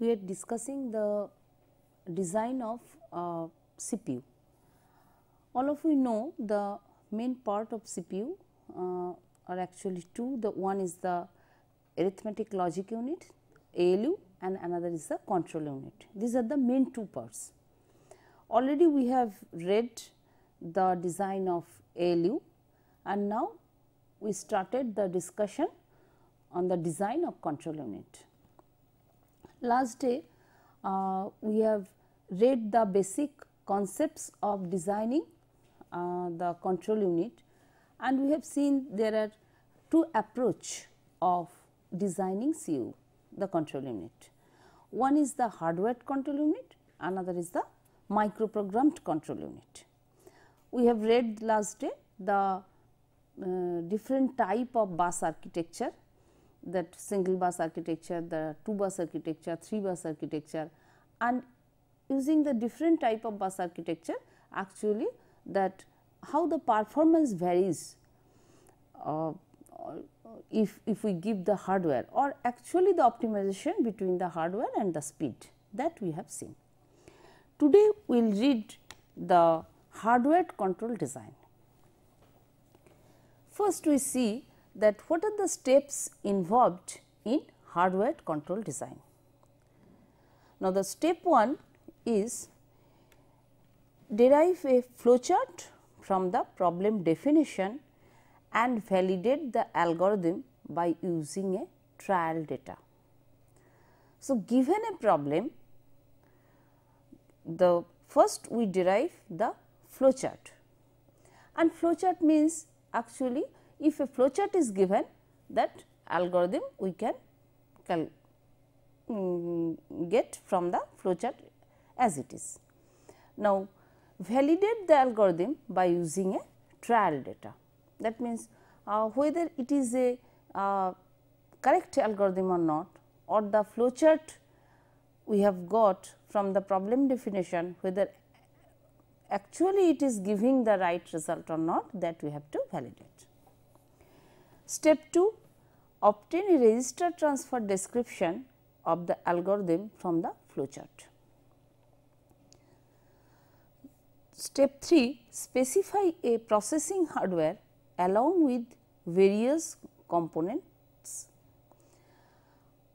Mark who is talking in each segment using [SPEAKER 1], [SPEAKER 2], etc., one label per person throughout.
[SPEAKER 1] we are discussing the design of CPU. All of you know the main part of CPU are actually two. The one is the arithmetic logic unit ALU and another is the control unit. These are the main two parts. Already we have read the design of ALU and now we started the discussion on the design of control unit. Last day we have read the basic concepts of designing the control unit, and we have seen there are two approach of designing CU, the control unit. One is the hardware control unit, another is the microprogrammed control unit. We have read last day the different type of bus architecture, that single bus architecture, the 2 bus architecture, 3 bus architecture, and using the different type of bus architecture actually that how the performance varies if we give the hardware, or actually the optimization between the hardware and the speed, that we have seen. Today we will read the hardware control design. First we see that what are the steps involved in hardware control design. Now, the step 1 is derive a flowchart from the problem definition and validate the algorithm by using a trial data. So, given a problem, the first we derive the flowchart, and flowchart means actually if a flowchart is given, that algorithm we can get from the flowchart as it is. Now, validate the algorithm by using a trial data. That means, whether it is a correct algorithm or not, or the flowchart we have got from the problem definition, whether actually it is giving the right result or not, that we have to validate. Step 2, obtain a register transfer description of the algorithm from the flowchart. Step 3, specify a processing hardware along with various components.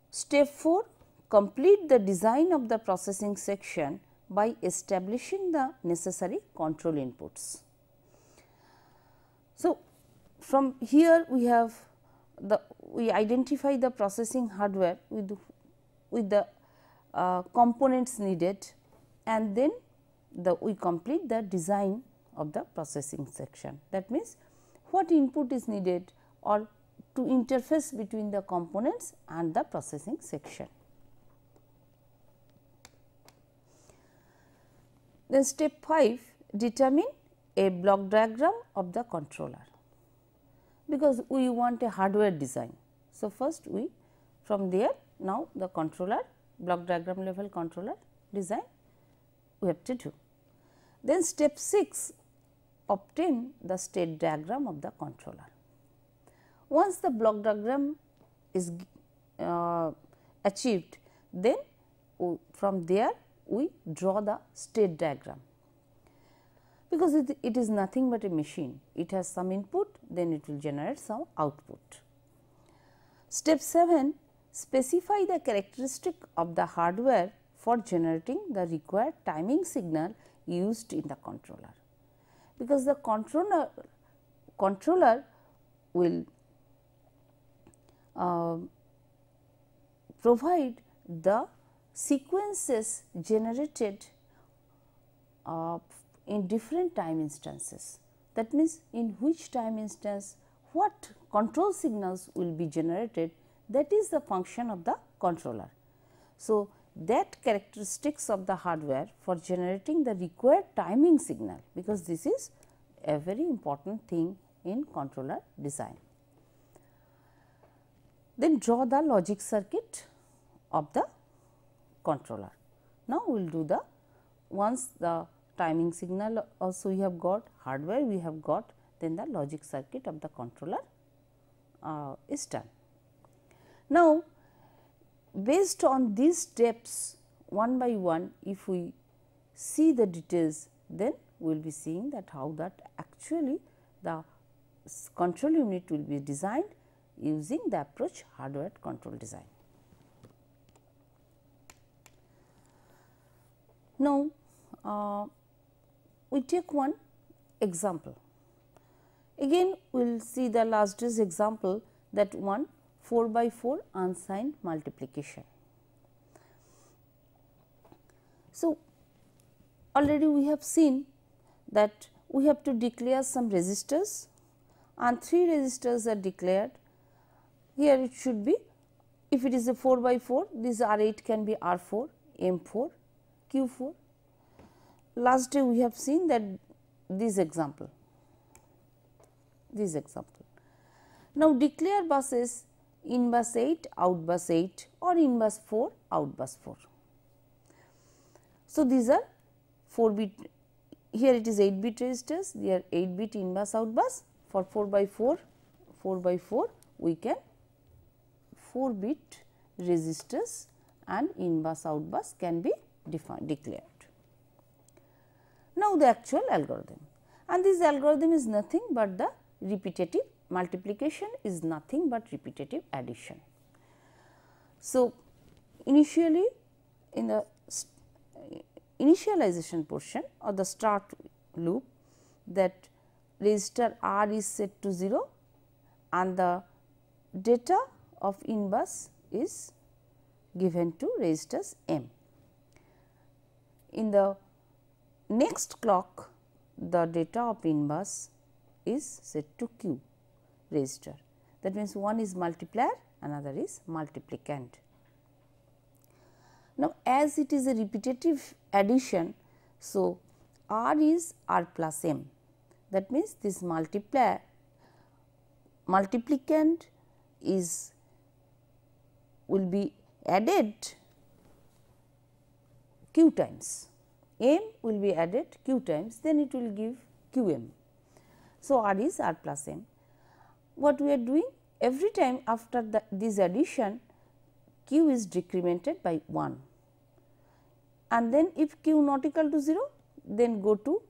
[SPEAKER 1] Step 4, complete the design of the processing section by establishing the necessary control inputs. So, from here we identify the processing hardware with the components needed, and then we complete the design of the processing section. That means, what input is needed or to interface between the components and the processing section. Then step 5, determine a block diagram of the controller, because we want a hardware design. So, first we from there now the controller block diagram level controller design we have to do. Then step 6, obtain the state diagram of the controller. Once the block diagram is achieved, then from there we draw the state diagram, because it is nothing but a machine. It has some input, then it will generate some output. Step 7, specify the characteristic of the hardware for generating the required timing signal used in the controller, because the controller will provide the sequences generated in different time instances. That means, in which time instance what control signals will be generated, that is the function of the controller. So, that characteristics of the hardware for generating the required timing signal, because this is a very important thing in controller design. Then draw the logic circuit of the controller. Now, we will do the once the timing signal also we have got, hardware we have got, then the logic circuit of the controller is done. Now, based on these steps one by one, if we see the details, then we will be seeing that how that actually the control unit will be designed using the approach hardware control design. Now, we take one example. Again we will see the last day's example, that one 4 by 4 unsigned multiplication. So, already we have seen that we have to declare some registers and 3 registers are declared. Here it should be, if it is a 4 by 4, this R8 can be R4, M4, Q4. Last day we have seen that this example. Now, declare buses in bus 8, out bus 8 or in bus 4, out bus 4. So, these are 4 bit, here it is 8 bit registers, they are 8 bit in bus out bus. For 4 by 4 we can 4 bit registers and in bus out bus can be declared. Now, the actual algorithm, and this algorithm is nothing but the repetitive multiplication is nothing but repetitive addition. So, initially in the initialization portion or the start loop, that register R is set to 0 and the data of in bus is given to registers M. In the next clock, the data of in bus is set to Q register. That means, one is multiplier, another is multiplicand. Now, as it is a repetitive addition, so R is R plus M. That means, this multiplicand will be added Q times, M will be added Q times, then it will give QM. So, R is R plus M. What we are doing, every time after this addition, Q is decremented by 1, and then if Q not equal to 0, then go to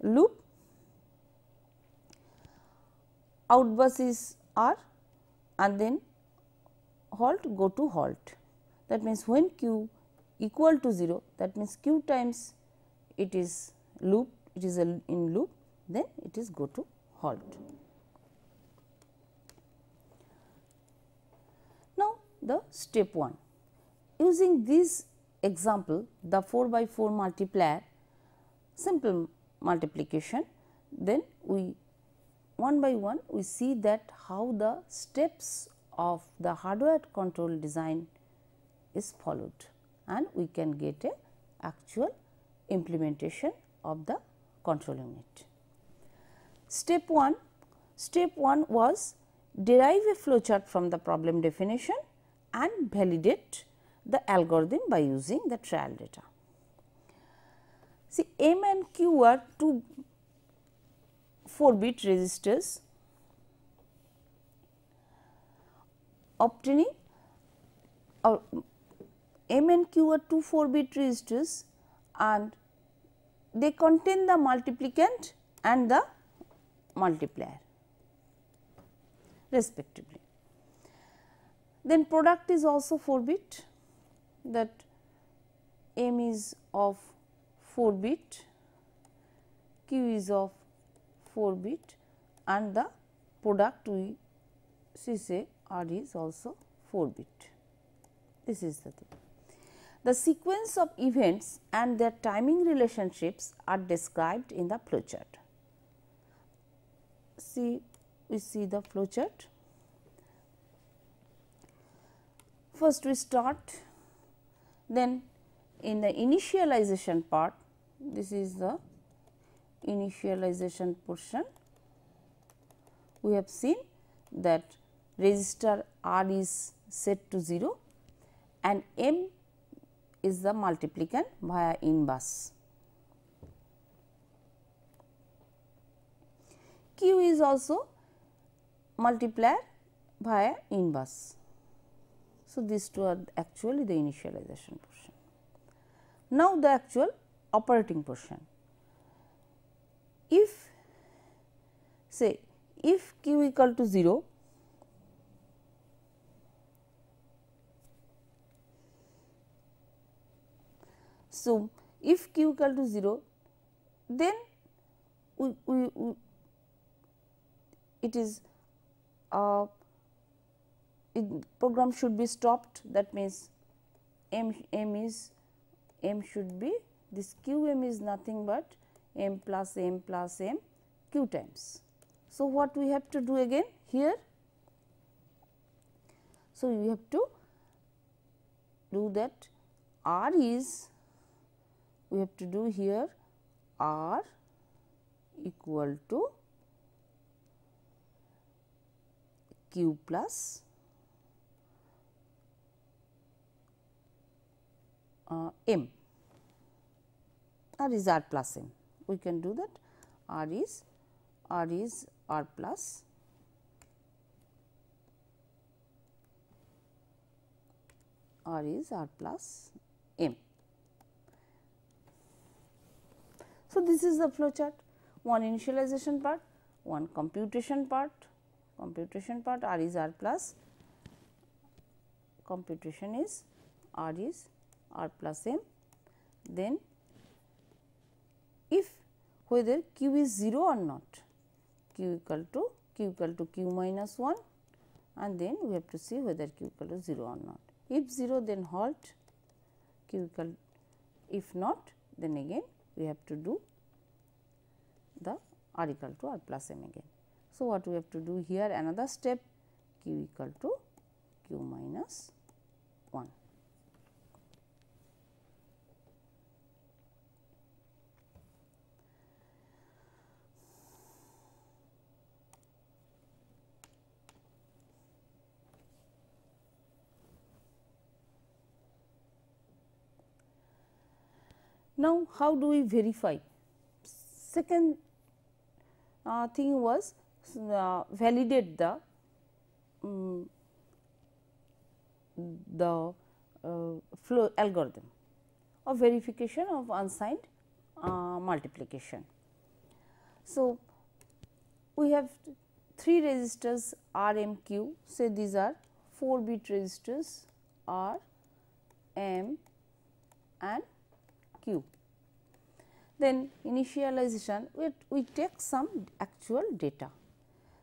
[SPEAKER 1] loop, out bus is R and then halt, go to halt. That means, when Q equal to 0, that means Q times it is loop, it is in loop, then it is go to halt. Now, the step 1, using this example, the 4 by 4 multiplier, simple multiplication, then we one by one we see that how the steps of the hardware control design is followed, and we can get a actual implementation of the control unit. Step 1 was derive a flowchart from the problem definition and validate the algorithm by using the trial data. See, M and Q are two 4-bit registers. Obtaining M and Q are two 4-bit registers and they contain the multiplicand and the multiplier respectively. Then product is also 4-bit, that M is of 4-bit, Q is of 4-bit and the product we say R is also 4-bit. This is the thing. The sequence of events and their timing relationships are described in the flowchart. See, we see the flowchart. First we start, then in the initialization part, this is the initialization portion. We have seen that register R is set to 0 and M is the multiplicand via in bus. Q is also multiplier via in bus. So, these two are actually the initialization portion. Now, the actual operating portion. If say if q equal to 0, so if q equal to 0, then it is program should be stopped. That means, m should be this q m is nothing but m plus m q times. So, what we have to do again here? So, we have to do that r is, we have to do here r equal to q plus m, r is r plus m. We can do that. R is r plus m. So, this is the flow chart, one initialization part, one computation part, r is r plus, computation is r plus m. Then, if whether q is 0 or not, q equal to q minus 1, and then we have to see whether q equal to 0 or not. If 0, then halt, q equal, if not, then again we have to do the r equal to r plus m again. So, what we have to do here, another step, q equal to q minus 1. Now, how do we verify? Second thing was validate the flow algorithm of verification of unsigned multiplication. So, we have 3 registers R, M, Q, say these are 4 bit registers R, M and Q. Then initialization, we take some actual data.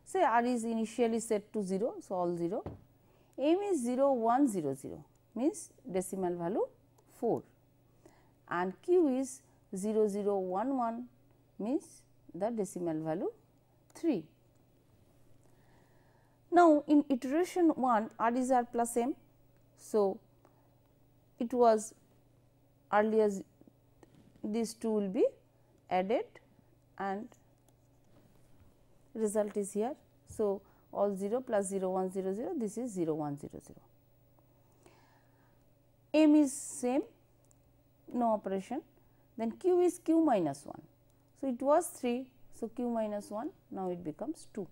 [SPEAKER 1] Say R is initially set to 0, so all 0. M is 0, 1, 0, 0 means decimal value 4, and Q is 0, 0, 1, 1 means the decimal value 3. Now, in iteration 1, R is R plus M. So, it was earlier these two will be added and result is here. So, all 0 plus 0 1 0 0, this is 0 1 0 0. M is same, no operation, then Q is Q minus 1. So, it was 3, so Q minus 1, now it becomes 2.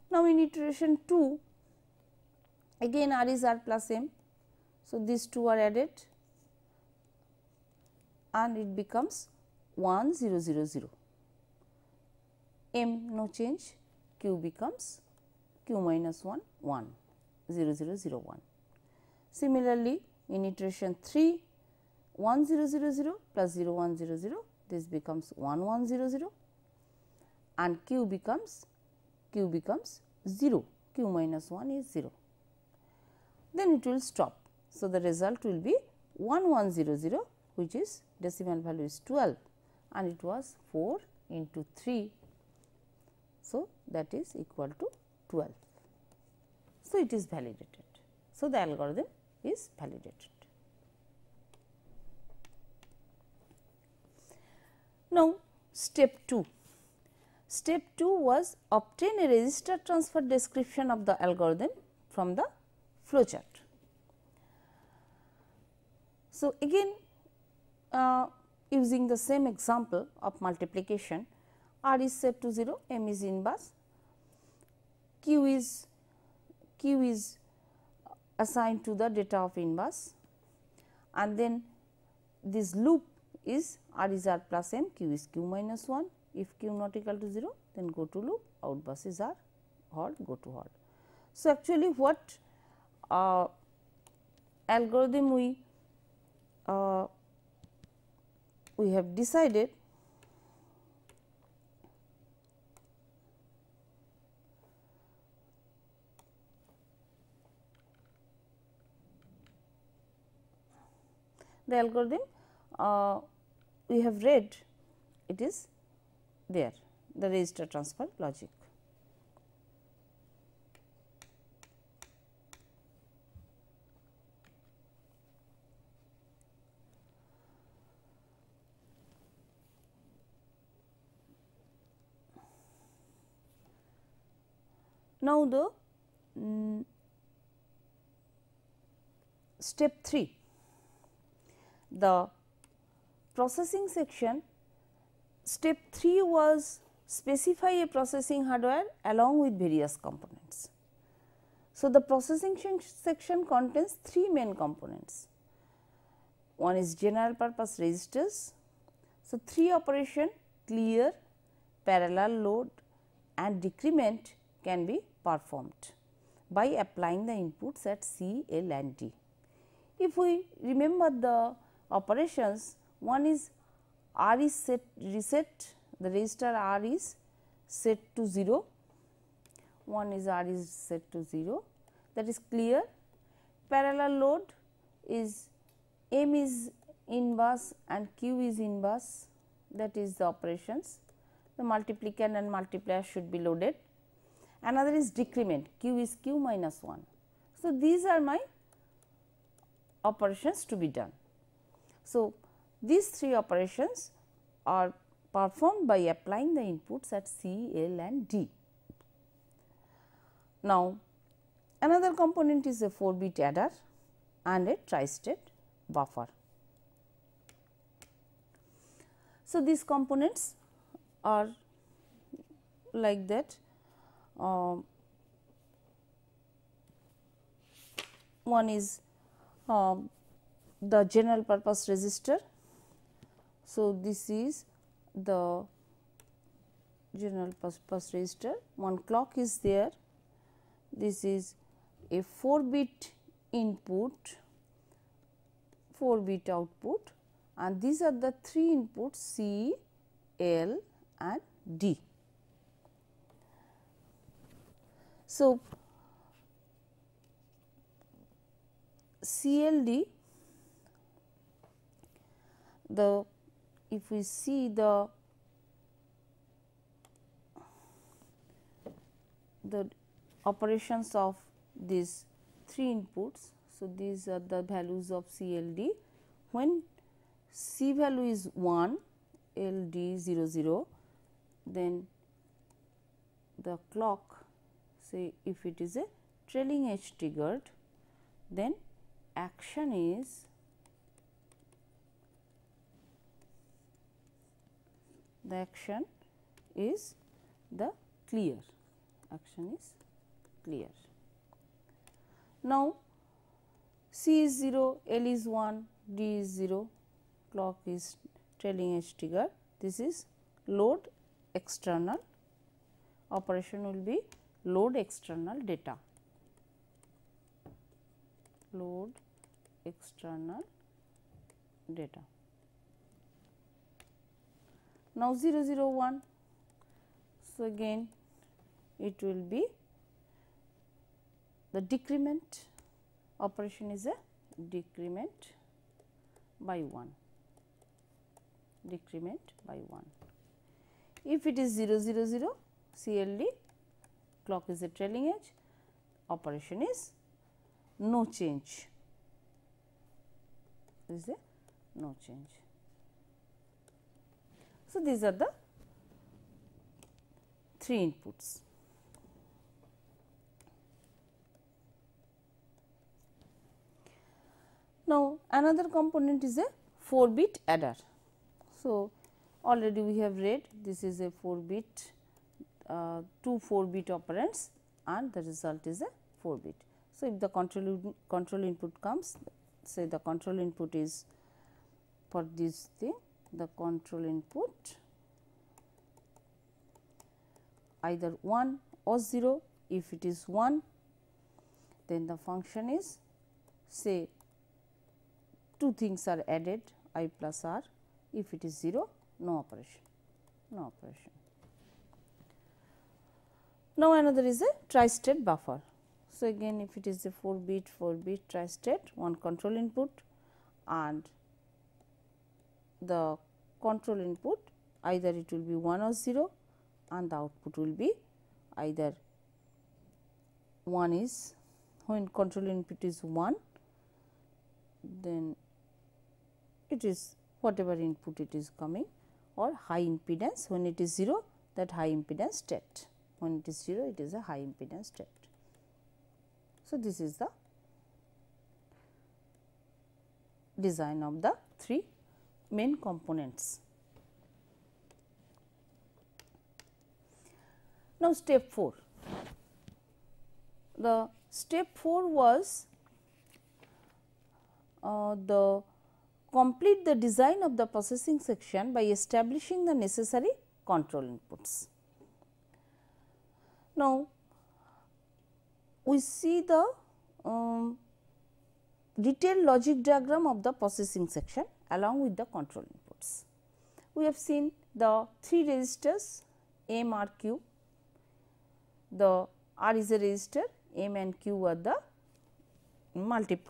[SPEAKER 1] Now, in iteration 2, again R is R plus M. So, these two are added and it becomes 1 0 0 0. M no change, Q becomes Q minus 1 1 0 0 0 1. Similarly, in iteration 3, 1 0 0 0 plus 0 1 0 0, this becomes 1 1 0 0 and Q becomes 0, Q minus 1 is 0. Then it will stop. So, the result will be 1 1 0 0, which is decimal value is 12 and it was 4 into 3. So, that is equal to 12. So, it is validated. So, the algorithm is validated. Now, step 2. Step 2 was obtain a register transfer description of the algorithm from the flowchart. So, again using the same example of multiplication, R is set to 0, M is in bus, Q is assigned to the data of in bus, and then this loop is R is R plus M, Q is Q minus 1. If Q not equal to 0, then go to loop, out bus is R, hold, go to hold. So, actually what algorithm we have decided, the algorithm we have read, it is there, the register transfer logic. Now, the step 3, the processing section. Step 3 was specify a processing hardware along with various components. So, the processing section contains 3 main components. One is general purpose registers. So, 3 operation clear, parallel load and decrement can be performed by applying the inputs at C, L and D. If we remember the operations, one is R is set reset, the register R is set to 0, one is R is set to 0, that is clear. Parallel load is M is in bus and Q is in bus, that is the operations. The multiplicand and multiplier should be loaded. Another is decrement, Q is Q minus 1. So, these are my operations to be done. So, these 3 operations are performed by applying the inputs at C, L and D. Now, another component is a 4-bit adder and a tri-state buffer. So, these components are like that. One is the general purpose register. So, this is the general purpose register, one clock is there, this is a 4-bit input, 4-bit output, and these are the 3 inputs C, L and D. So, CLD, if we see the operations of these 3 inputs. So, these are the values of CLD. When C value is 1, LD 0 0, then the clock, say if it is a trailing edge triggered, then action is the clear, action is clear. Now, C is 0, L is 1, D is 0, clock is trailing edge trigger. This is load external, operation will be load external data, load external data. Now, 0 0 1, so again it will be the decrement, operation is a decrement by 1, decrement by 1. If it is 0 0 0, CLD, clock is a trailing edge, operation is no change, this is a no change. So, these are the 3 inputs. Now, another component is a 4-bit adder. So, already we have read this is a 4-bit, 2 4-bit operands and the result is a 4-bit. So, if the control input comes, say the control input is for this thing, the control input either 1 or 0. If it is 1, then the function is, say, two things are added, I plus r. If it is 0, no operation, no operation. Now, another is a tri-state buffer. So, again if it is a 4 bit tri-state, one control input, and the control input either it will be 1 or 0, and the output will be either 1 is, when control input is 1, then it is whatever input it is coming, or high impedance. When it is 0, that high impedance state, when it is 0, it is a high impedance state. So, this is the design of the 3 main components. Now, step 4. The step 4 was the complete the design of the processing section by establishing the necessary control inputs. Now, we see the detailed logic diagram of the processing section along with the control inputs. We have seen the 3 registers M, R, Q. The R is a register, M and Q are the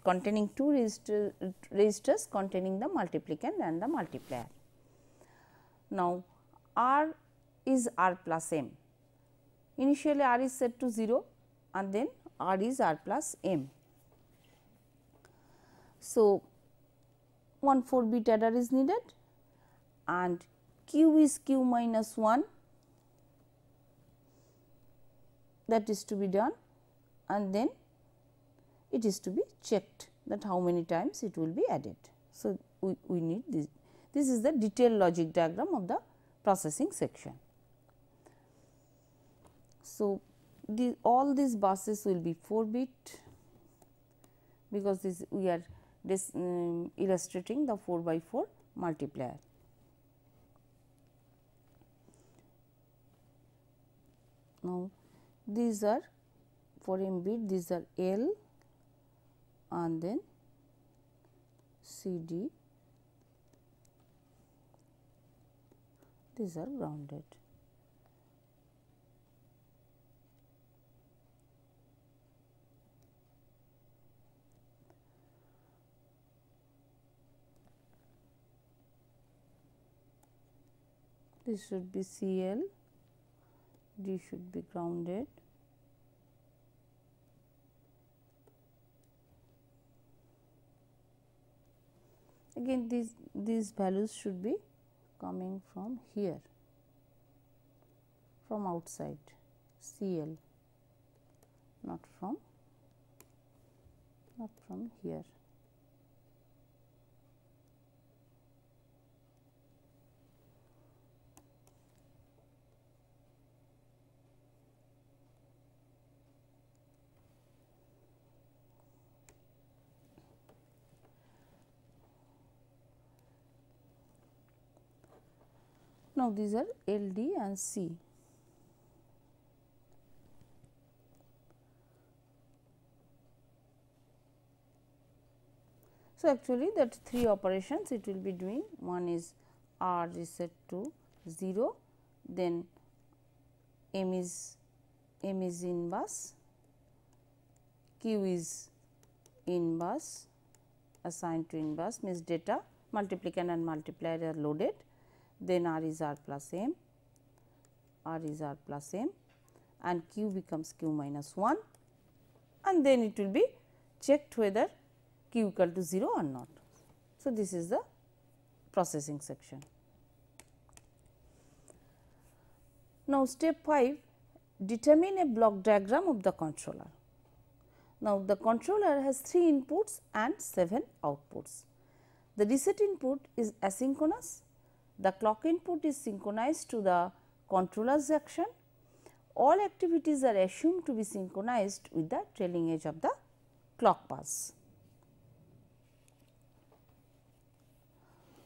[SPEAKER 1] containing 2 registers containing the multiplicand and the multiplier. Now, R is R plus M. Initially R is set to 0 and then R is R plus M. So, one 4 bit adder is needed and Q is Q minus 1, that is to be done, and then it is to be checked that how many times it will be added. So, we need this. This is the detailed logic diagram of the processing section. So, all these buses will be 4 bit, because this we are illustrating the 4 by 4 multiplier. Now, these are for M bit, these are L and then C, D, these are grounded. This should be CL, D should be grounded. Again these values should be coming from here, from outside, CL, not from here. Now, these are L, D and C. So, actually that 3 operations it will be doing. One is R is set to 0, then M is in bus, Q is in bus, assigned to in bus means data multiplicand and multiplier are loaded. Then R is R plus M, R is R plus M, and Q becomes Q minus 1, and then it will be checked whether Q equal to 0 or not. So, this is the processing section. Now, step 5, determine a block diagram of the controller. Now, the controller has 3 inputs and 7 outputs. The reset input is asynchronous. The clock input is synchronized to the controller's action. All activities are assumed to be synchronized with the trailing edge of the clock pulse.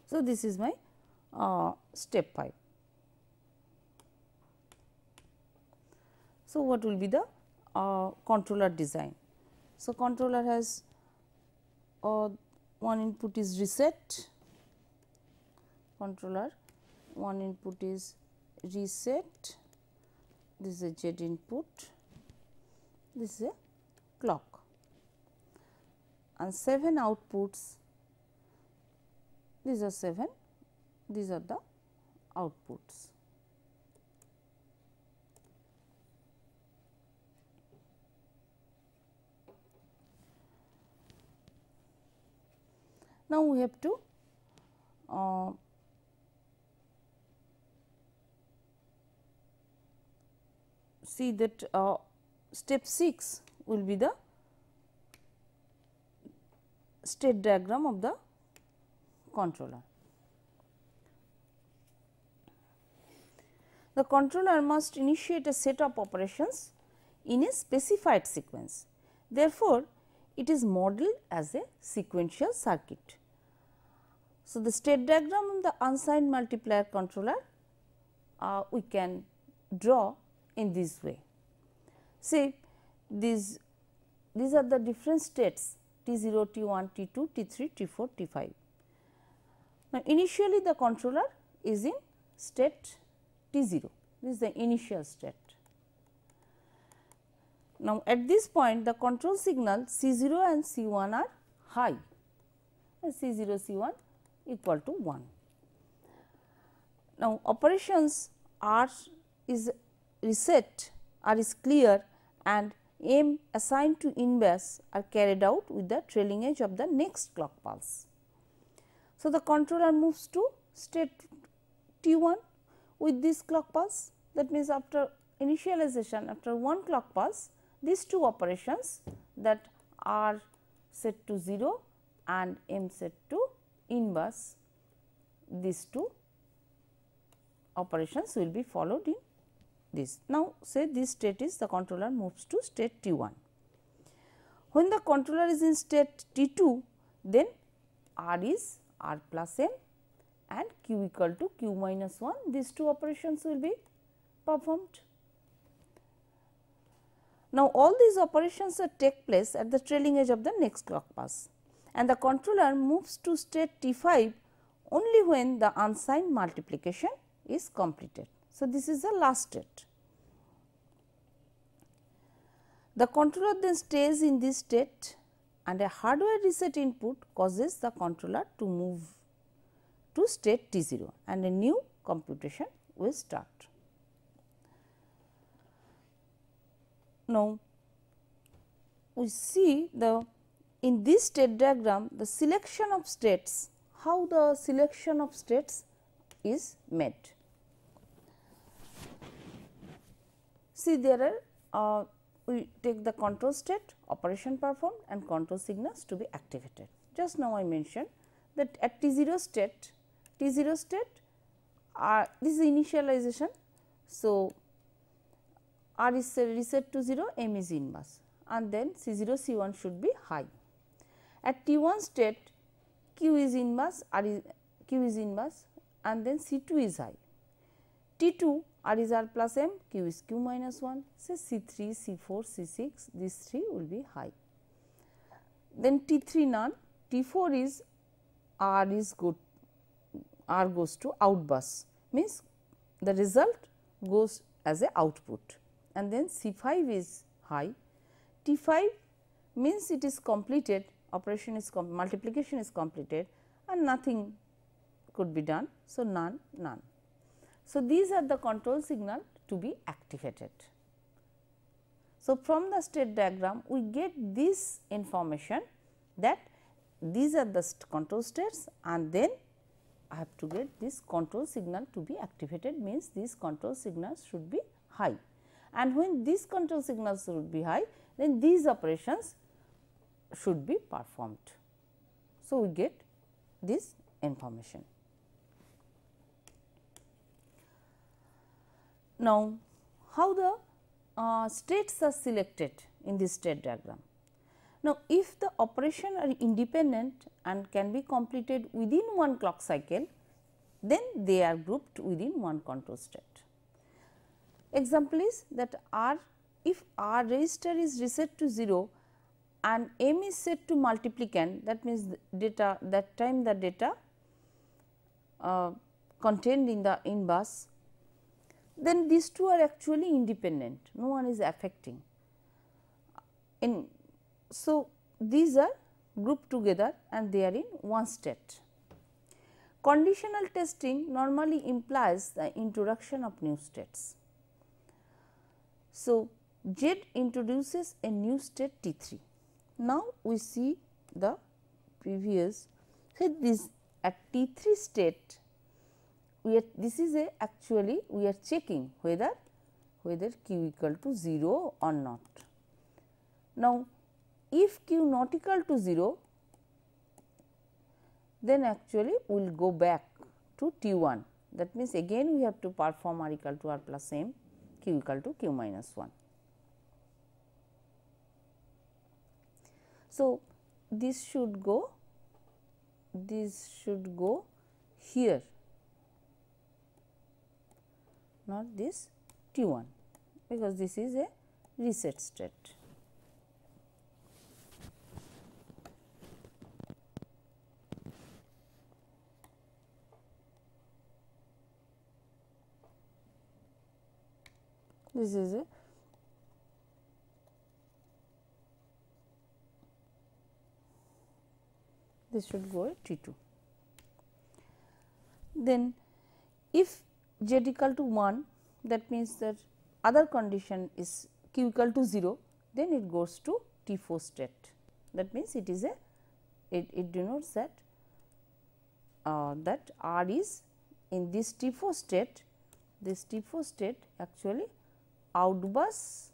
[SPEAKER 1] So, this is my step 5. So, what will be the controller design? So, controller has one input is reset, controller one input is reset, this is a Z input, this is a clock, and 7 outputs, these are 7, these are the outputs. Now, we have to see that step 6 will be the state diagram of the controller. The controller must initiate a set of operations in a specified sequence. Therefore, it is modeled as a sequential circuit. So, the state diagram of the unsigned multiplier controller we can draw in this way. Say these are the different states T0, T1, T2, T3, T4, T5. Now, initially the controller is in state T0, this is the initial state. Now, at this point the control signal C0 and C1 are high, C0, C1 equal to 1. Now, operations R is reset, R is clear, and M assigned to inverse are carried out with the trailing edge of the next clock pulse. So, the controller moves to state T1 with this clock pulse, that means after initialization, after one clock pulse, these two operations that are set to 0 and M set to inverse, these two operations will be followed in this. Now, say this state is the controller moves to state T1. When the controller is in state T2, then R is R plus M and Q equal to Q minus 1, these two operations will be performed. Now, all these operations take place at the trailing edge of the next clock pulse, and the controller moves to state T5 only when the unsigned multiplication is completed. So, this is the last state. The controller then stays in this state, and a hardware reset input causes the controller to move to state T0 and a new computation will start. Now, we see in this state diagram the selection of states, how the selection of states is made. See, there are we take the control state, operation performed, and control signals to be activated. Just now I mentioned that at T0 state this is initialization. So, R is reset to 0, M is inverse, and then C0, C1 should be high. At T1 state, Q is inverse, Q is inverse, and then C2 is high. T2, R is R plus M, Q is Q minus 1, say C3, C4, C6, these 3 will be high. Then T3 none, T4 is R is good, R goes to outbus, means the result goes as a output, and then C5 is high. T5 means it is completed, operation is multiplication is completed and nothing could be done. So, none, none. So, these are the control signal to be activated. So, from the state diagram we get this information that these are the control states, and then I have to get this control signal to be activated, means these control signals should be high, and when these control signals should be high, then these operations should be performed. So, we get this information. Now, how the states are selected in this state diagram? Now, if the operation are independent and can be completed within one clock cycle, then they are grouped within one control state. Example is that R, if R register is reset to 0 and M is set to multiplicand, that means data, that time the data contained in the in bus, then these two are actually independent, no one is affecting. So, these are grouped together and they are in one state. Conditional testing normally implies the introduction of new states. So, Z introduces a new state T 3. Now, we see the previous, so this at T 3 state, this is actually we are checking whether q equal to 0 or not. Now, if q not equal to 0, then actually we will go back to T 1, that means again we have to perform R equal to R plus M, q equal to q minus 1. So, this should go here, not this T 1, because this is a reset state. This is a this should go at T 2. Then if Z equal to 1, that means that other condition is q equal to 0, then it goes to T 4 state. That means it is a it denotes that that R is in this T 4 state, this T 4 state actually outbus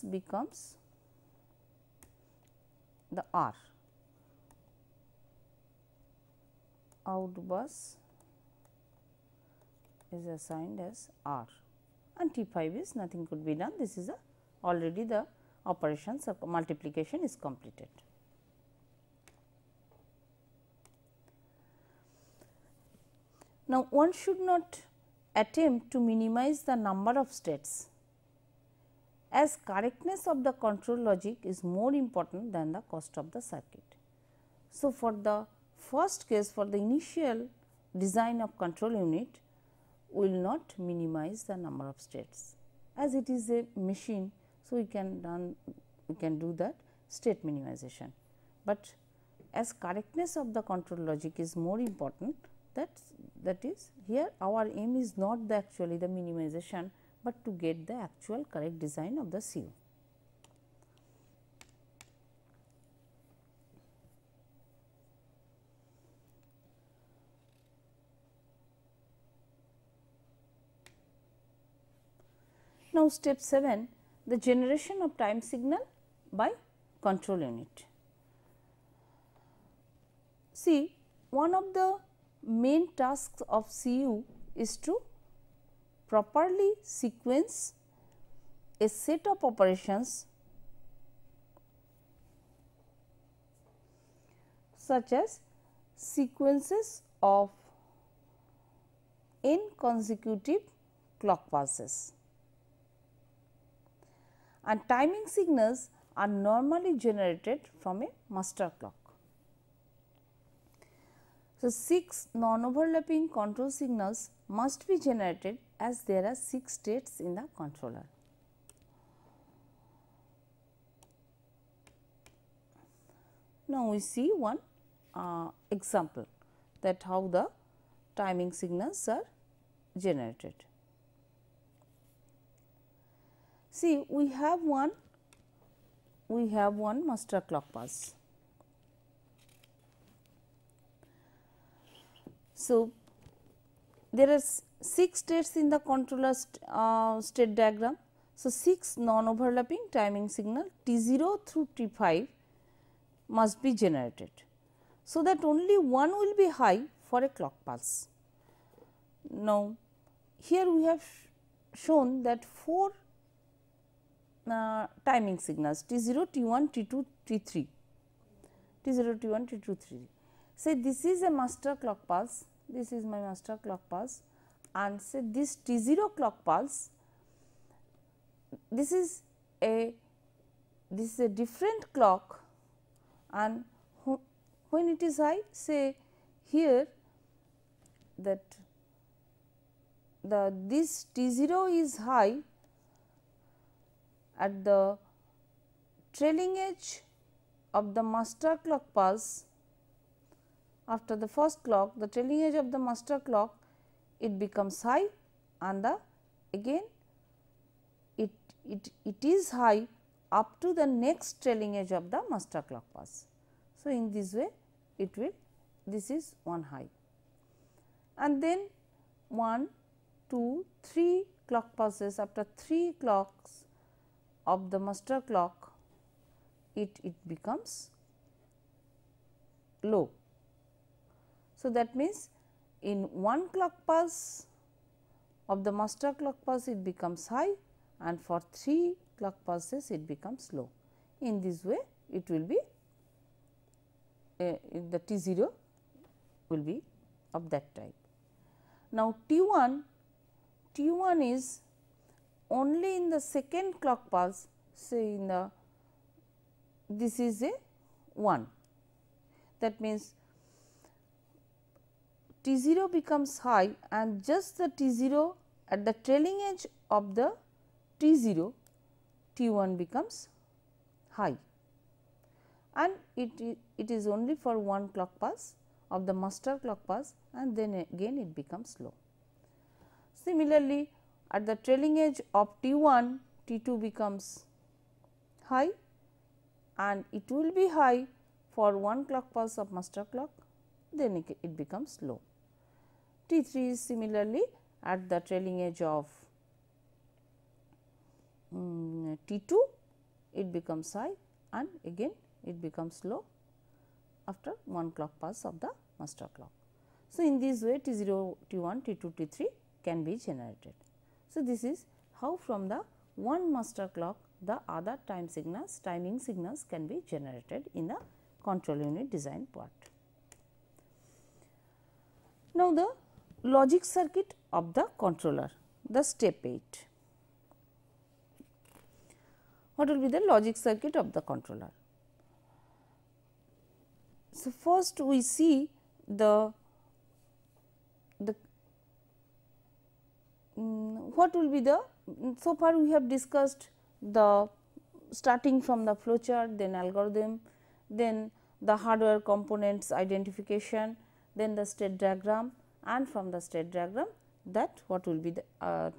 [SPEAKER 1] becomes the R, outbus is assigned as R and T 5 is nothing could be done. This is already the operations of multiplication is completed. Now, one should not attempt to minimize the number of states, as correctness of the control logic is more important than the cost of the circuit. So, for the first case, for the initial design of control unit, we will not minimize the number of states, as it is a machine. So, we can do that state minimization, but as correctness of the control logic is more important, that is here our aim is not actually the minimization, but to get the actual correct design of the CU. Now, step 7, the generation of time signal by control unit. See, one of the main tasks of CU is to properly sequence a set of operations such as sequences of n consecutive clock pulses, and timing signals are normally generated from a master clock. So, 6 non-overlapping control signals must be generated, as there are 6 states in the controller. Now, we see one example that how the timing signals are generated. See, we have one master clock pulse. So, there are 6 states in the controller state diagram. So, 6 non-overlapping timing signal T0 through T5 must be generated, so that only one will be high for a clock pulse. Now, here we have shown that 4 timing signals T0, T1, T2, T3, T0, T1, T2, T3. Say this is a master clock pulse, this is my master clock pulse, and say this T0 clock pulse, this is a different clock, and when it is high, say here that this T0 is high at the trailing edge of the master clock pulse. After the first clock, the trailing edge of the master clock, it becomes high, and again it is high up to the next trailing edge of the master clock pulse. So, in this way it will, this is one high, and then 1, 2, 3 clock pulses. After 3 clocks of the master clock, it becomes low. So, that means in 1 clock pulse of the master clock pulse it becomes high, and for 3 clock pulses it becomes low. In this way it will be the T0 will be of that type. Now, T1 is only in the second clock pulse, say in the, this is a 1, that means T0 becomes high, and just the T0 at the trailing edge of the T0, T1 becomes high, and it is only for 1 clock pulse of the master clock pulse, and then again it becomes low. Similarly, at the trailing edge of T1, T2 becomes high, and it will be high for 1 clock pulse of master clock, then it becomes low. T3 is similarly at the trailing edge of T2, it becomes high, and again it becomes low after 1 clock pulse of the master clock. So, in this way T0, T1, T2, T3 can be generated. So, this is how from the one master clock the other timing signals can be generated in the control unit design part. Now, the logic circuit of the controller, the step 8. What will be the logic circuit of the controller? So, first we see what will be the, so far we have discussed the starting from the flowchart, then algorithm, then the hardware components identification, then the state diagram, and from the state diagram that what will be the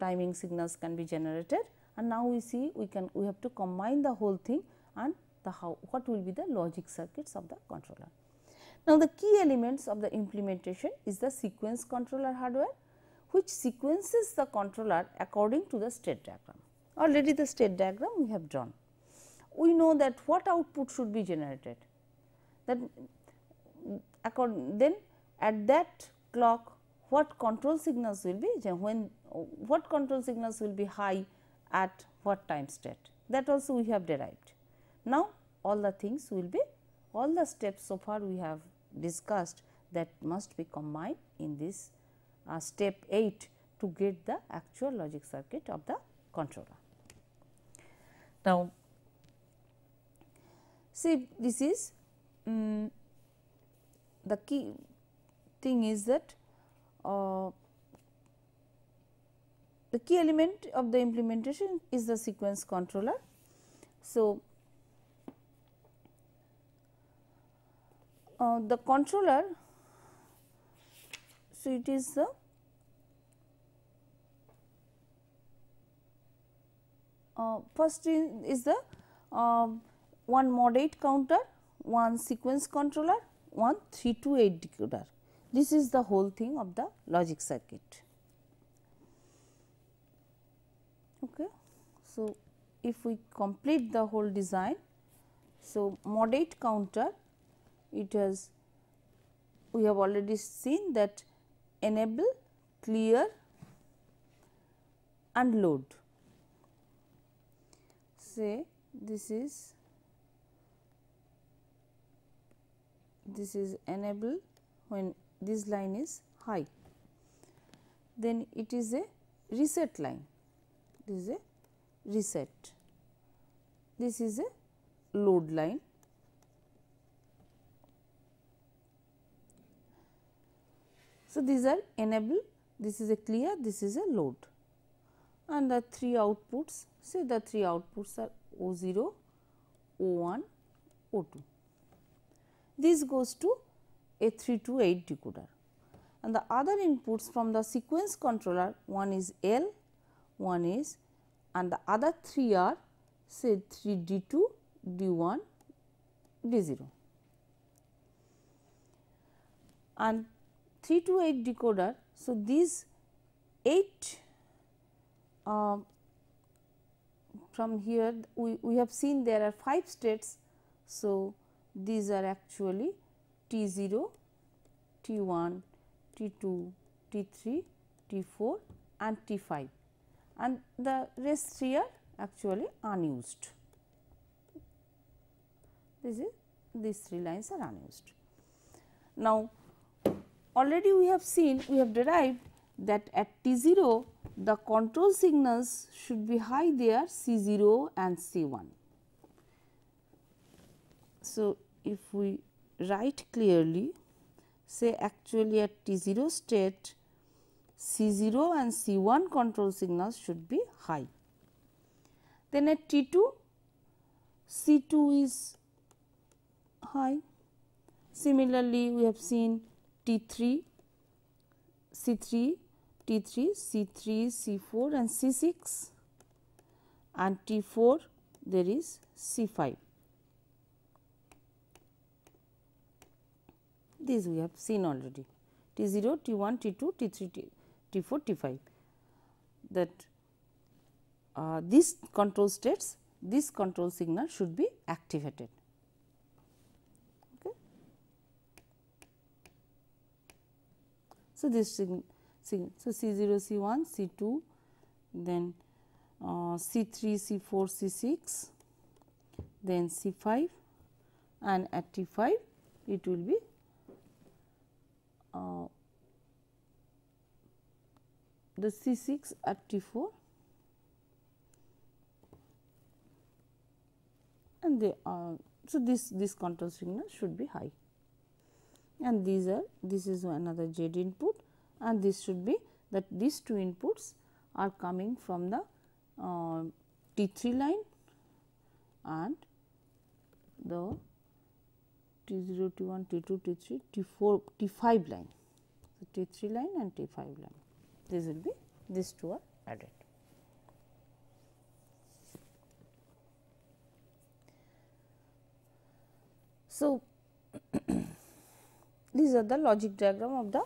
[SPEAKER 1] timing signals can be generated, and now we see we have to combine the whole thing and the what will be the logic circuits of the controller. Now, the key elements of the implementation is the sequence controller hardware, which sequences the controller according to the state diagram. Already the state diagram we have drawn. We know that what output should be generated, that then at that clock what control signals will be, what control signals will be high at what time state, that also we have derived. Now, all the things will be, all the steps so far we have discussed, that must be combined in this step 8 to get the actual logic circuit of the controller. Now, see, this is the key thing is that the key element of the implementation is the sequence controller. So, the controller, so it is the first is the one mod 8 counter, one sequence controller, one 3 to 8 decoder. This is the whole thing of the logic circuit. Okay. So, if we complete the whole design, so mod 8 counter, it has, we have already seen that enable, clear and load. say this is enable when this line is high, then it is a reset line, this is a reset, this is a load line. So, these are enable, this is a clear, this is a load, and the 3 outputs, say the 3 outputs are O0, O1, O2. This goes to a 3 to 8 decoder, and the other inputs from the sequence controller, one is L, one is, and the other 3 are say 3 D2, D1, D0, and 3 to 8 decoder. So, these 8 from here we have seen there are 5 states. So, these are actually T0, T1, T2, T3, T4 and T5, and the rest 3 are actually unused. These 3 lines are unused. Now, already we have seen, we have derived that at T0 the control signals should be high there, C0 and C1. So, if we write clearly, say actually at T0 state C0 and C1 control signals should be high. Then at T2, C2 is high. Similarly, we have seen T3, C3, T3, C3, C4 and C6, and T4 there is C5. These we have seen already, T0, T1, T2, T3, T4, T5, that these control states, this control signal should be activated. Okay. So, this signal, so C0, C1, C2, then C3, C4, C6, then C5, and at T5 it will be the C6 at T4, and they so this control signal should be high, and these are, this is another Z input, and this should be that these 2 inputs are coming from the T3 line and the T0, T1, T2, T3, T4, T5 line. So, T3 line and T5 line, this will be, these 2 are added. So, these are the logic diagram of the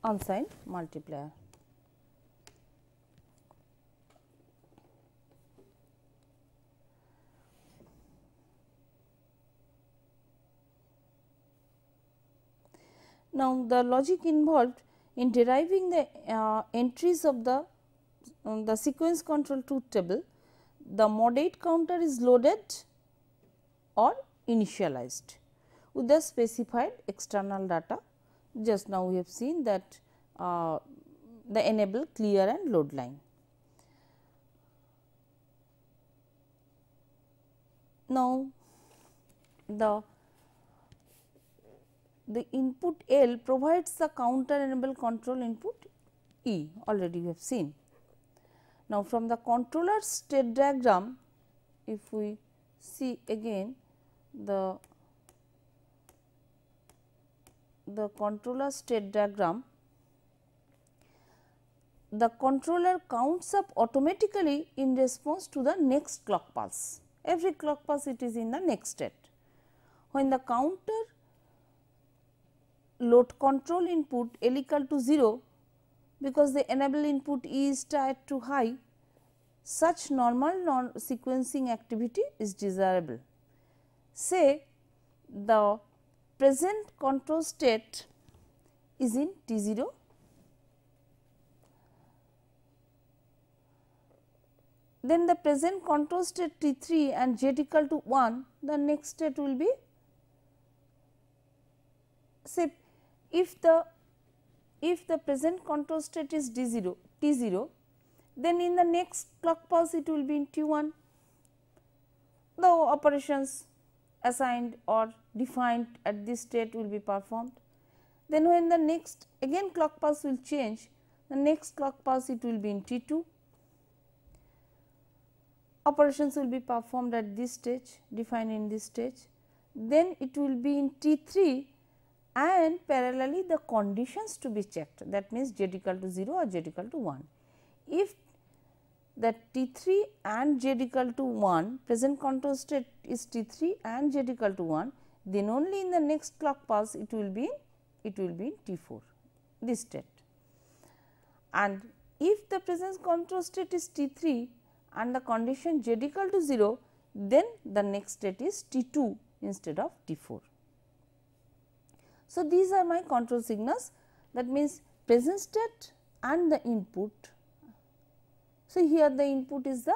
[SPEAKER 1] unsigned multiplier. Now, the logic involved in deriving the entries of the sequence control truth table, the mod 8 counter is loaded or initialized with the specified external data. Just now we have seen that the enable, clear and load line. Now, the input L provides the counter enable control input E, already we have seen. Now, from the controller state diagram, if we see again the controller state diagram, the controller counts up automatically in response to the next clock pulse. Every clock pulse it is in the next state. When the counter load control input L equal to 0, because the enable input E is tied to high, such normal non-sequencing activity is desirable. Say the present control state is in T0, then the present control state T3 and Z equal to 1, the next state will be, say if the present control state is D0 T0, then in the next clock pulse it will be in T1. The operations assigned or defined at this state will be performed. Then when the next again clock pulse will change, the next clock pulse it will be in T2. Operations will be performed at this stage, defined in this stage. Then it will be in T3 and parallelly the conditions to be checked, that means Z equal to 0 or Z equal to 1. If that T3 and Z equal to 1, present control state is T3 and Z equal to 1, then only in the next clock pulse it will be in T4, this state. And if the present control state is T3 and the condition Z equal to 0, then the next state is T2 instead of T4. So, these are my control signals, that means present state and the input. So, here the input is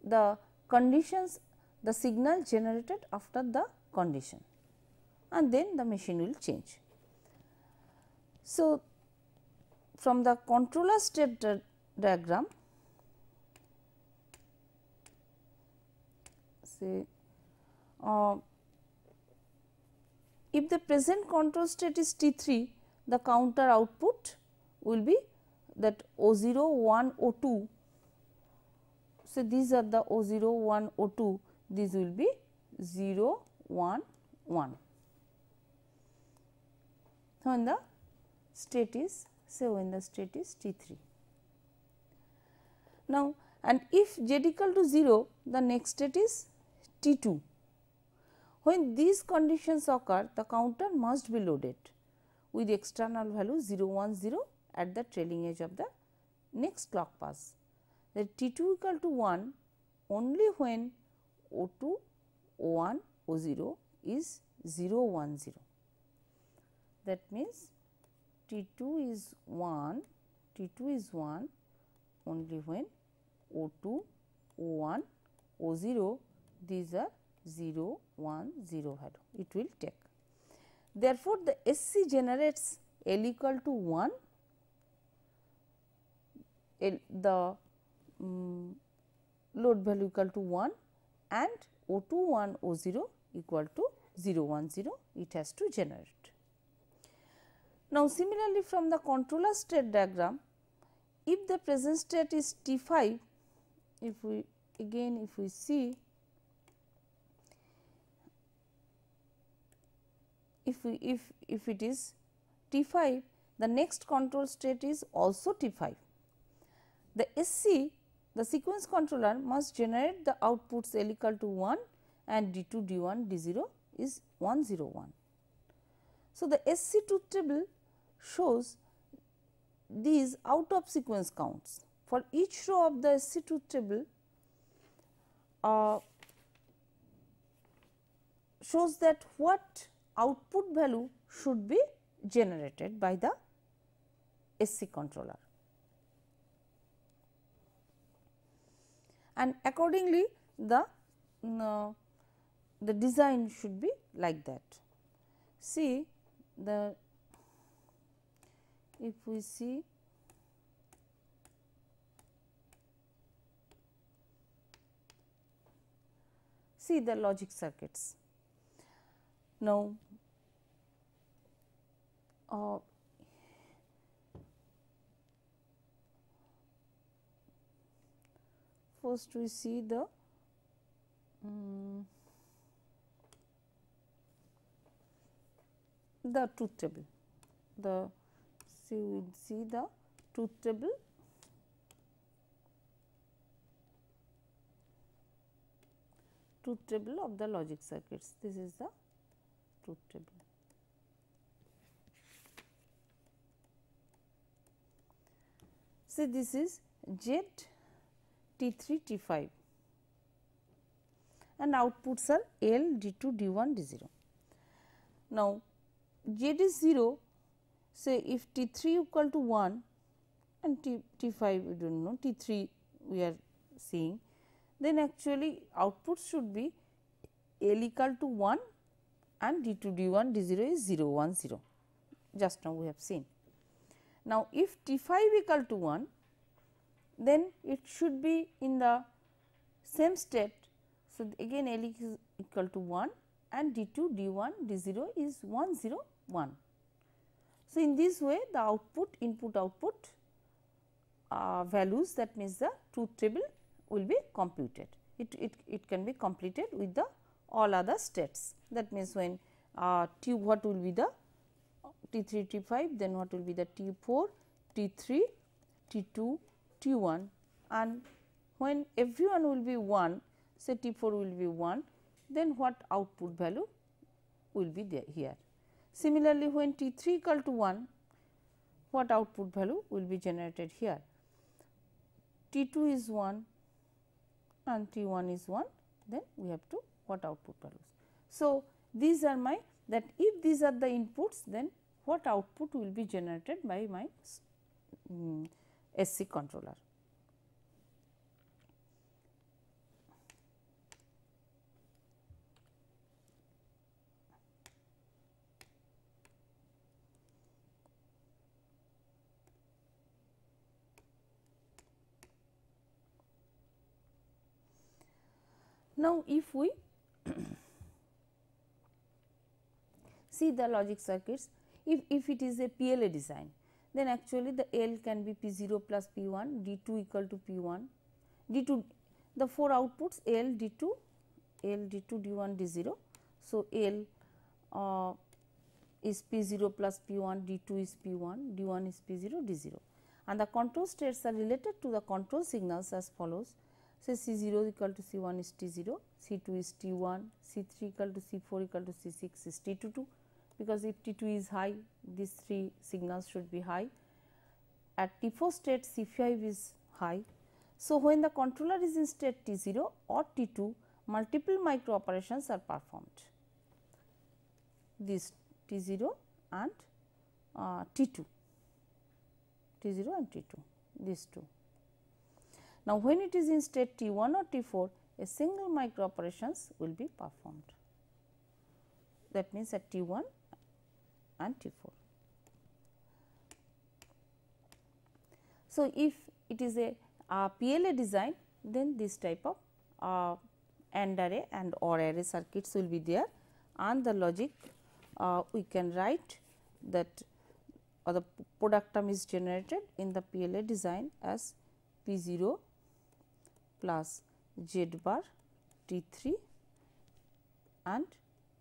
[SPEAKER 1] the conditions, the signal generated after the condition, and then the machine will change. So, from the controller state diagram, say if the present control state is T3, the counter output will be that O0, 1, O2. So, these are the O0, 1, O2, these will be 0, 1, 1. When the state is, say when the state is T3. Now, and if Z equal to 0, the next state is T2. When these conditions occur, the counter must be loaded with external value 0, 1, 0 at the trailing edge of the next clock pulse. The T2 equal to 1 only when O2, O1, O0 is 0, 1, 0. That means T2 is 1 only when O2, O1, O0, these are 0, 1, 0 value, it will take. Therefore, the SC generates L equal to 1, the load value equal to 1 and O2, 1, O0 equal to 0, 1, 0, it has to generate. Now, similarly from the controller state diagram, if the present state is T5, if we see, if it is T5, the next control state is also T5. The SC, the sequence controller, must generate the outputs L equal to 1 and D2, D1, D0 is 1, 0, 1. So, the SC truth table shows these out of sequence counts. For each row of the SC truth table shows that what output value should be generated by the SC controller, and accordingly the design should be like that. See if we see the logic circuits. Now, first we see the truth table. We will see the truth table. Truth table of the logic circuits. This is the truth table. So, this is Z, T3, T5 and outputs are L, D2, D1, D0. Now, Z is 0, say if T3 equal to 1 and T5 we do not know, T3 we are seeing. then actually output should be L equal to 1 and D2 D1 D0 is 0 1 0, just now we have seen. Now, if T5 equal to 1, then it should be in the same state. So, again L is equal to 1 and D2 D1 D0 is 1 0 1. So, in this way the output input output values, that means the truth table will be computed. It can be completed with the all other states. That means, when T what will be the T3 T5, then what will be the T4 T3 T2 T1, and when everyone will be 1, say T4 will be 1, then what output value will be there here. Similarly, when T3 equal to 1, what output value will be generated here. T2 is 1 and T1 is 1, then we have to what output values. So, these are my, that if these are the inputs, then what output will be generated by my SC controller. Now, if we see the logic circuits, if it is a PLA design, then actually the L can be P0 plus P1, D2 equal to P1, D2 the 4 outputs L, D2, D1, D0. So, L is P0 plus P1, D2 is P1, D1 is P0, D0, and the control states are related to the control signals as follows. Say C0 equal to C1 is T0, C2 is T1, C3 equal to C4 equal to C6 is T2, because if T2 is high, these 3 signals should be high. At T4 state, C5 is high. So, when the controller is in state T0 or T2, multiple micro operations are performed, this T0 and T2, T0 and T2, these two. Now, when it is in state T1 or T4, a single micro operations will be performed, that means at T1 and T4. So, if it is a PLA design, then this type of AND array and OR array circuits will be there, and the logic we can write that the product term is generated in the PLA design as P0 plus Z bar T3 and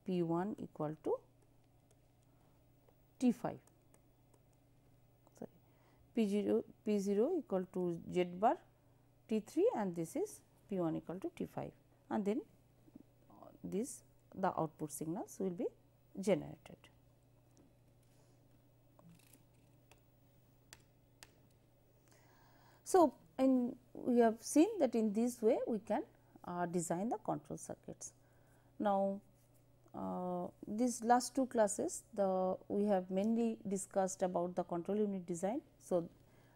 [SPEAKER 1] P1 equal to T5, sorry, P0 equal to Z bar T3 and this is P1 equal to T5, and then this the output signals will be generated. So, we have seen that in this way we can design the control circuits. Now, these last 2 classes we have mainly discussed about the control unit design. So,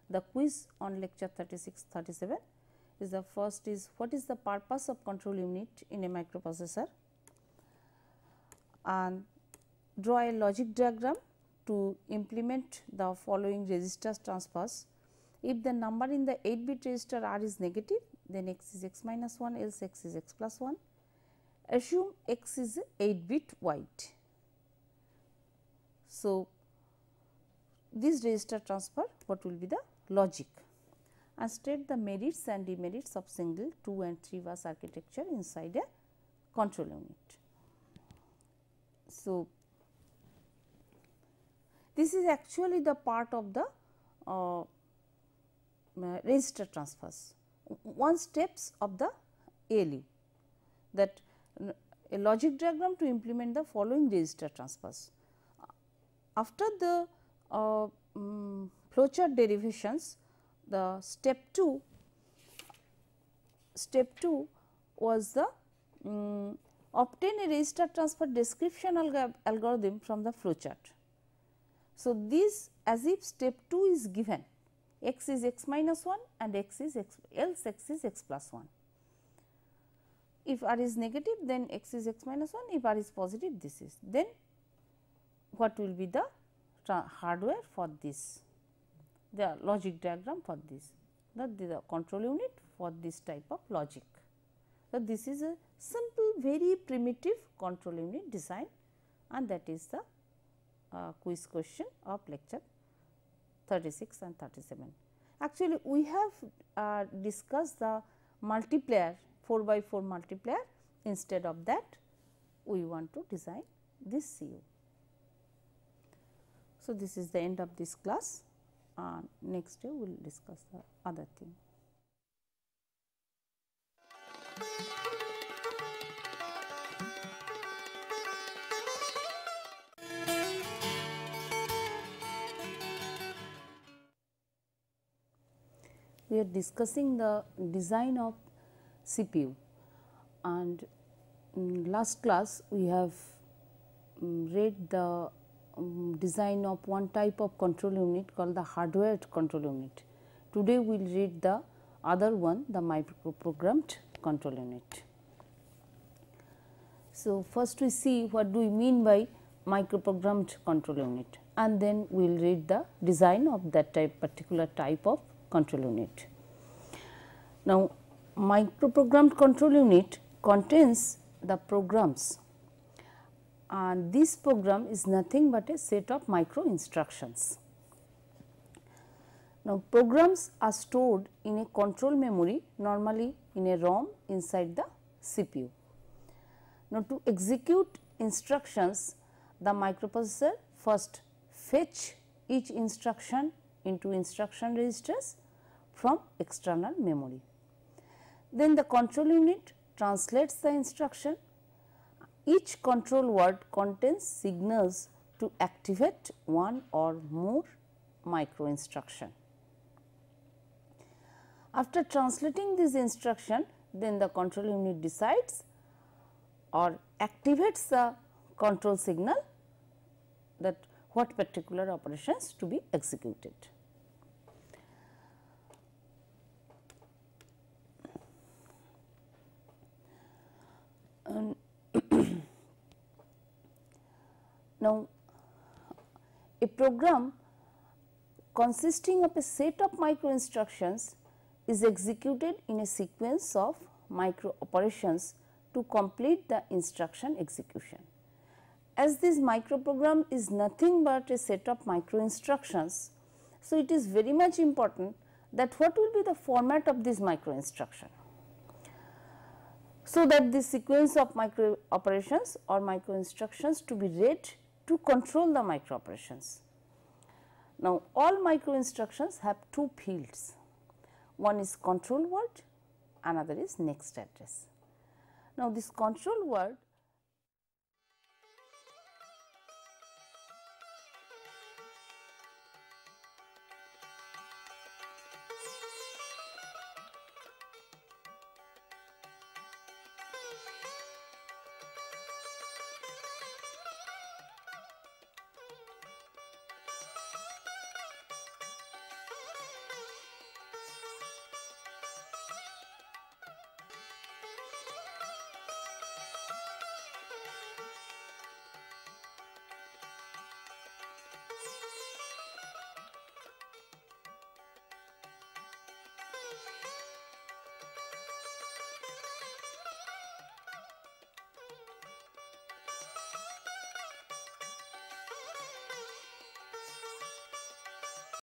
[SPEAKER 1] the quiz on lecture 36-37 is the first is what is the purpose of control unit in a microprocessor, and draw a logic diagram to implement the following register transfers. If the number in the 8-bit register R is negative, then x is x minus 1, else x is x plus 1. Assume x is 8-bit wide. So, this register transfer, what will be the logic, and state the merits and demerits of single, 2 and 3 bus architecture inside a control unit. So, this is actually the part of the register transfers, one steps of the ALU, that a logic diagram to implement the following register transfers. After the flowchart derivations, the step 2 was the obtain a register transfer description algorithm from the flowchart. So, this as if step 2 is given, x is x minus 1 and x is x, else x is x plus 1. If r is negative, then x is x minus 1, if r is positive, this is. Then what will be the hardware for this, the logic diagram for this, the control unit for this type of logic. So, this is a simple very primitive control unit design, and that is the quiz question of lecture 36 and 37. Actually, we have discussed the multiplier 4 by 4 multiplier. Instead of that, we want to design this CU. So, this is the end of this class. Next day we will discuss the other thing. We are discussing the design of CPU, and in last class we have read the design of one type of control unit called the hardware control unit. Today we will read the other one, the microprogrammed control unit. So, first we see what do we mean by microprogrammed control unit, and then we will read the design of that particular type of control unit. Now, microprogrammed control unit contains the programs, and this program is nothing but a set of micro instructions. Now, programs are stored in a control memory, normally in a ROM inside the CPU. Now, to execute instructions, the microprocessor first fetch each instruction into instruction registers from external memory. Then the control unit translates the instruction. Each control word contains signals to activate one or more micro instruction. After translating this instruction, then the control unit decides or activates the control signal that what particular operations to be executed. Now, a program consisting of a set of micro instructions is executed in a sequence of micro operations to complete the instruction execution. As this microprogram is nothing but a set of micro instructions, so it is very much important that what will be the format of this micro instruction, so that this sequence of micro operations or micro instructions to be read to control the micro operations. Now, all micro instructions have two fields, one is control word, another is next address. Now, this control word